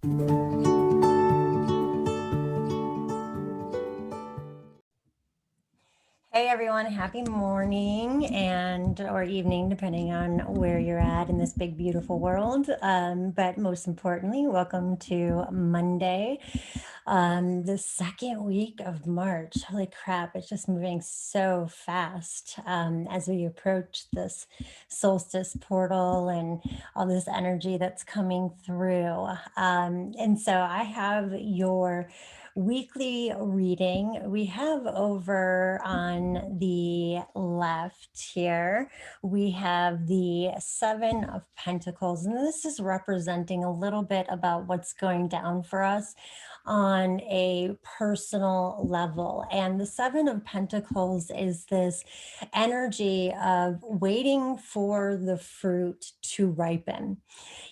Hey everyone, happy morning and or evening, depending on where you're at in this big, beautiful world. But most importantly, welcome to Monday, the second week of March. Holy crap, it's just moving so fast as we approach this solstice portal and all this energy that's coming through. And so I have your weekly reading. We have over on the left here, we have the Seven of Pentacles, and this is representing a little bit about what's going down for us on a personal level. And the Seven of Pentacles is this energy of waiting for the fruit to ripen.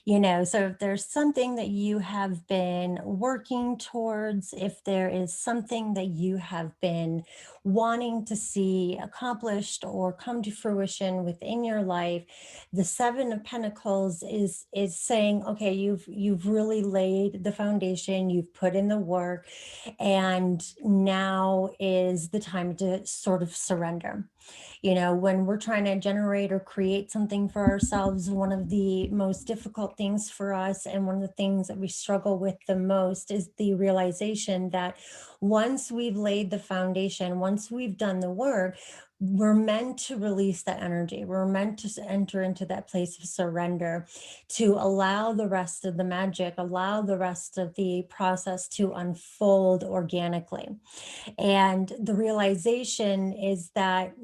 So if there's something that you have been working towards, if there is something that you have been wanting to see accomplished or come to fruition within your life, the Seven of Pentacles is saying, okay, you've really laid the foundation, you've put in the work, and now is the time to sort of surrender. When we're trying to generate or create something for ourselves, one of the most difficult things for us and one of the things that we struggle with the most is the realization that once we've laid the foundation, once we've done the work, we're meant to release that energy. We're meant to enter into that place of surrender, to allow the rest of the magic, allow the rest of the process to unfold organically. And the realization is that,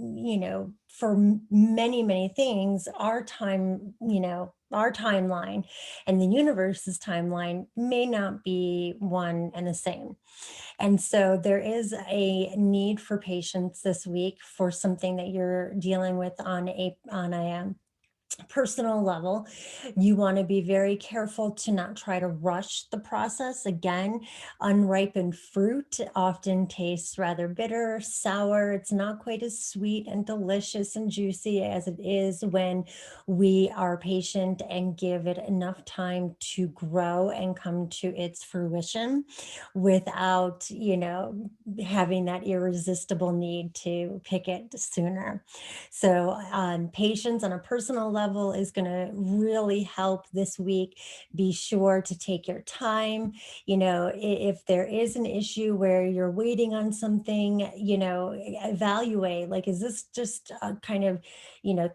for many, many things, our time, our timeline and the universe's timeline may not be one and the same. And so there is a need for patience this week for something that you're dealing with on a personal level. You want to be very careful to not try to rush the process. Again, unripened fruit often tastes rather bitter, sour. It's not quite as sweet and delicious and juicy as it is when we are patient and give it enough time to grow and come to its fruition without, having that irresistible need to pick it sooner. So, patience on a personal level is going to really help this week. Be sure to take your time. If there is an issue where you're waiting on something, evaluate, like, is this just kind of,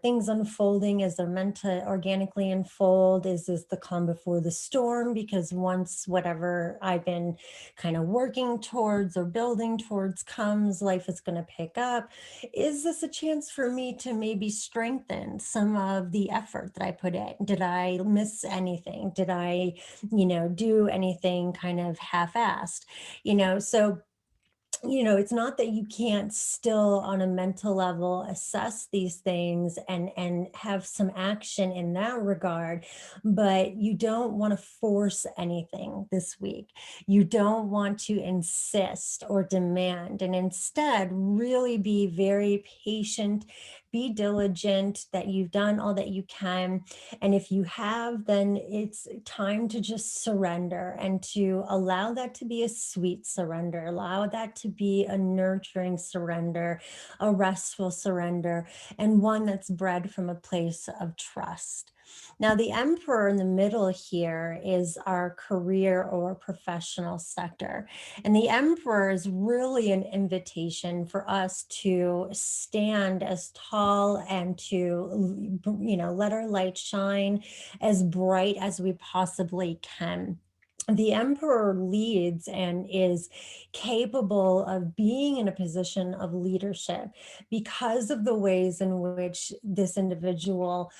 things unfolding as they're meant to organically unfold? Is this the calm before the storm? Because once whatever I've been kind of working towards or building towards comes, life is going to pick up. Is this a chance for me to maybe strengthen some of the effort that I put in? Did I miss anything? Did I, do anything kind of half-assed? So it's not that you can't still on a mental level assess these things and have some action in that regard, but you don't want to force anything this week. You don't want to insist or demand, and instead really be very patient, be diligent that you've done all that you can. And if you have, then it's time to just surrender and to allow that to be a sweet surrender, allow that to be a nurturing surrender, a restful surrender, and one that's bred from a place of trust. Now, the emperor in the middle here is our career or professional sector. And the emperor is really an invitation for us to stand as tall and to, let our light shine as bright as we possibly can. The emperor leads and is capable of being in a position of leadership because of the ways in which this individual,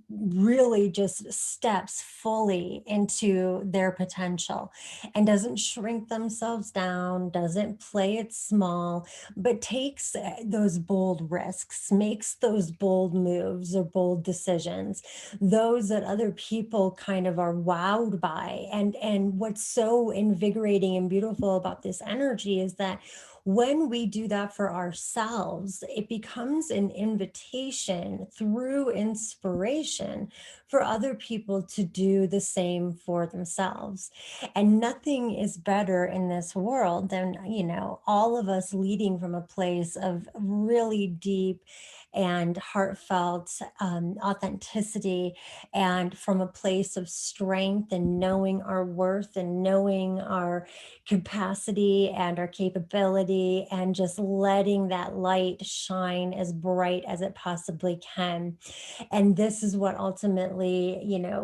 really just steps fully into their potential and doesn't shrink themselves down, doesn't play it small, but takes those bold risks, makes those bold moves or bold decisions, those that other people kind of are wowed by by. And what's so invigorating and beautiful about this energy is that when we do that for ourselves, it becomes an invitation through inspiration for other people to do the same for themselves. And nothing is better in this world than, all of us leading from a place of really deep and heartfelt authenticity, and from a place of strength and knowing our worth and knowing our capacity and our capability, and just letting that light shine as bright as it possibly can. And this is what ultimately,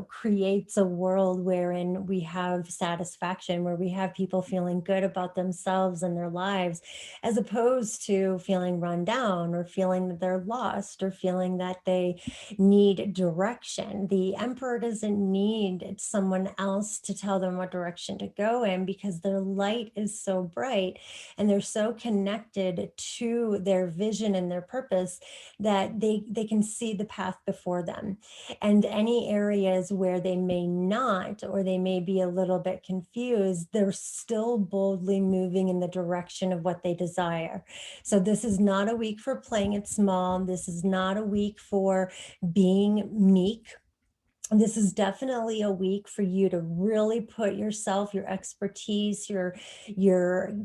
creates a world wherein we have satisfaction, where we have people feeling good about themselves and their lives, as opposed to feeling run down or feeling that they're lost or feeling that they need direction. The emperor doesn't need someone else to tell them what direction to go in, because their light is so bright and they're so connected to their vision and their purpose that they can see the path before them. And any areas where they may not, or they may be a little bit confused, they're still boldly moving in the direction of what they desire. So this is not a week for playing it small. This is not a week for being meek. This is definitely a week for you to really put yourself, your expertise, your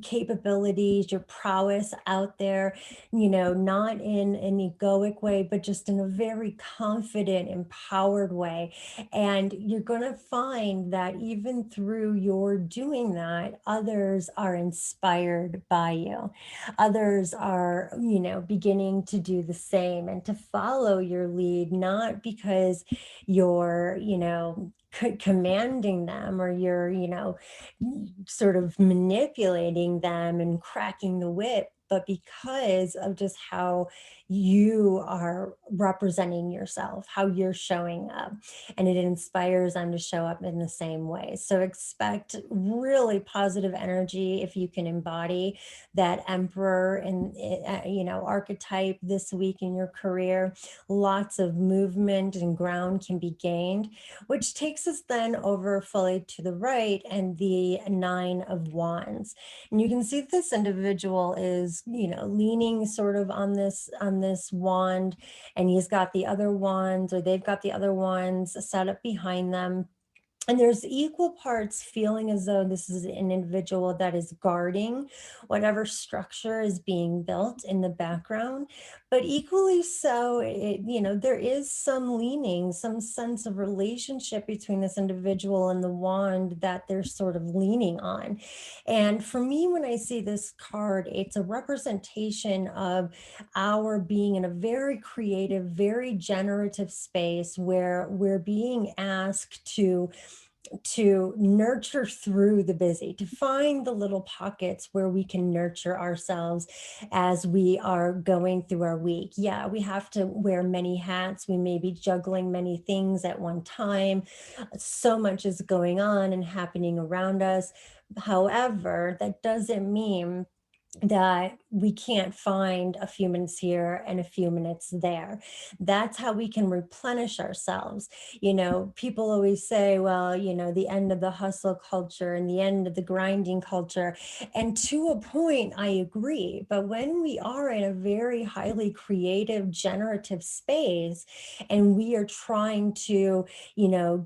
capabilities, your prowess out there, not in an egoic way, but just in a very confident, empowered way. And you're going to find that even through your doing that, others are inspired by you. Others are, beginning to do the same and to follow your lead, not because you're, commanding them, or you're, sort of manipulating them and cracking the whip, but because of just how you are representing yourself, how you're showing up. And it inspires them to show up in the same way. So expect really positive energy if you can embody that emperor and, archetype this week in your career. Lots of movement and ground can be gained, which takes us then over fully to the right and the Nine of Wands. And you can see this individual is, leaning sort of on this wand, and he's got the other wands, or they've got the other wands set up behind them. And there's equal parts feeling as though this is an individual that is guarding whatever structure is being built in the background. But equally so, there is some leaning, some sense of relationship between this individual and the wand that they're sort of leaning on. And for me, when I see this card, it's a representation of our being in a very creative, very generative space where we're being asked to nurture through the busy, to find the little pockets where we can nurture ourselves as we are going through our week. Yeah, we have to wear many hats. We may be juggling many things at one time. So much is going on and happening around us. However, that doesn't mean that we can't find a few minutes here and a few minutes there. That's how we can replenish ourselves. People always say, well, the end of the hustle culture and the end of the grinding culture. And to a point, I agree. But when we are in a very highly creative, generative space, and we are trying to,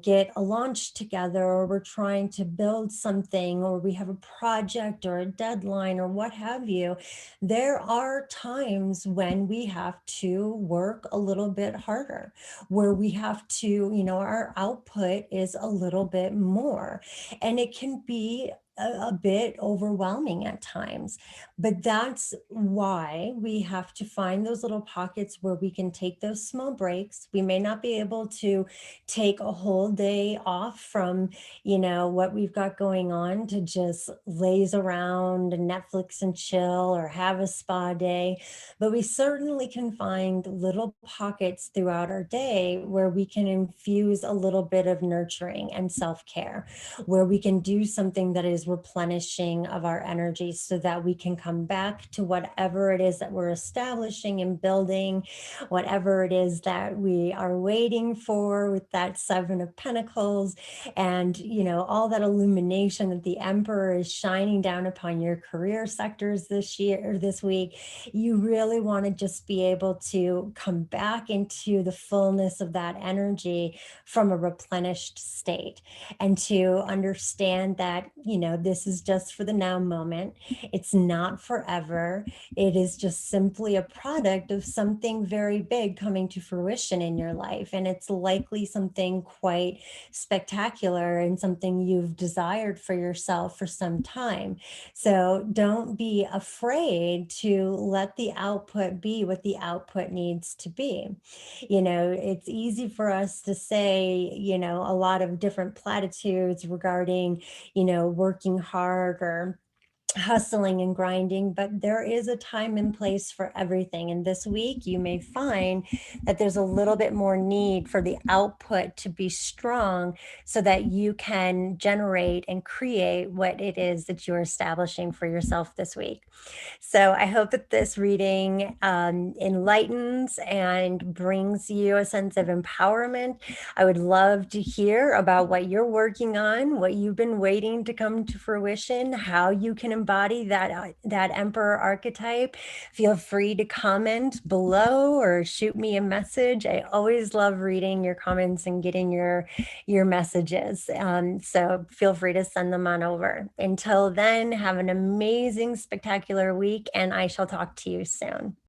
get a launch together, or we're trying to build something, or we have a project or a deadline or what have you, there are times when we have to work a little bit harder, where we have to, our output is a little bit more, and it can be a bit overwhelming at times. But that's why we have to find those little pockets where we can take those small breaks. We may not be able to take a whole day off from, what we've got going on, to just laze around and Netflix and chill, or have a spa day. But we certainly can find little pockets throughout our day where we can infuse a little bit of nurturing and self-care, where we can do something that is is replenishing of our energy so that we can come back to whatever it is that we're establishing and building, whatever it is that we are waiting for with that Seven of Pentacles, and all that illumination that the Emperor is shining down upon your career sectors this year or this week. You really want to just be able to come back into the fullness of that energy from a replenished state, and to understand that this is just for the now moment. It's not forever. It is just simply a product of something very big coming to fruition in your life, and it's likely something quite spectacular and something you've desired for yourself for some time. So don't be afraid to let the output be what the output needs to be. It's easy for us to say, a lot of different platitudes regarding, working hard or hustling and grinding, but there is a time and place for everything. And this week, you may find that there's a little bit more need for the output to be strong so that you can generate and create what it is that you're establishing for yourself this week. So I hope that this reading enlightens and brings you a sense of empowerment. I would love to hear about what you're working on, what you've been waiting to come to fruition, how you can embody that Emperor archetype. Feel free to comment below or shoot me a message. I always love reading your comments and getting your messages. So feel free to send them on over. Until then, have an amazing, spectacular week, and I shall talk to you soon.